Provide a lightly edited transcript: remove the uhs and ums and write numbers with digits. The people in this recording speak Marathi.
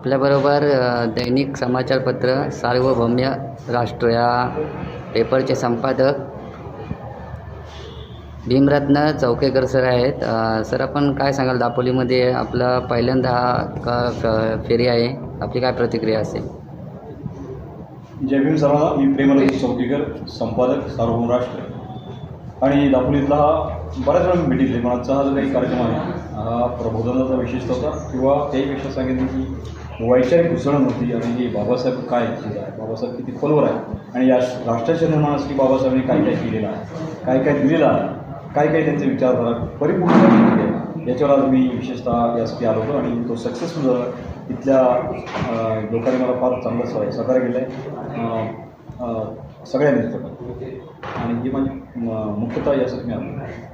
आपल्याबरोबर दैनिक समाचारपत्र सार्वभौम्य राष्ट्र या पेपरचे संपादक भीमरत्न चौकेकर सर आहेत. सर, आपण काय सांगाल? दापोलीमध्ये आपला पहिल्यांदा हा फेरी आहे, आपली काय प्रतिक्रिया असेल? जय भीम सर्वांना. मी प्रेमरत्न चौकेकर, संपादक सार्वभौम राष्ट्र. आणि दापोलीतला हा बऱ्याच वेळा मी भेटीतले, पण आजचा हा जो काही कार्यक्रम आहे हा प्रबोधनाचा विशेषतः होता, किंवा त्याहीपेक्षा सांगितलं की वैचारिक घुसळण होती आणि हे बाबासाहेब काय केलं आहे, बाबासाहेब किती खोलवर आहे आणि या राष्ट्राच्या निर्माणासाठी बाबासाहेबांनी काय काय केलेलं आहे, काय काय दिलेलं आहे, काय काय त्यांचे विचारधारा परिपूर्ण केली आहे, याच्यावर आज मी विशेषतः यासाठी आलो होतो आणि तो सक्सेसफुल झाला. इथल्या लोकांनी मला फार चांगलं सहकार्य केलं आहे, सगळ्यांनीच. आणि ही माझी मुख्यतः यासाठी मी आलो.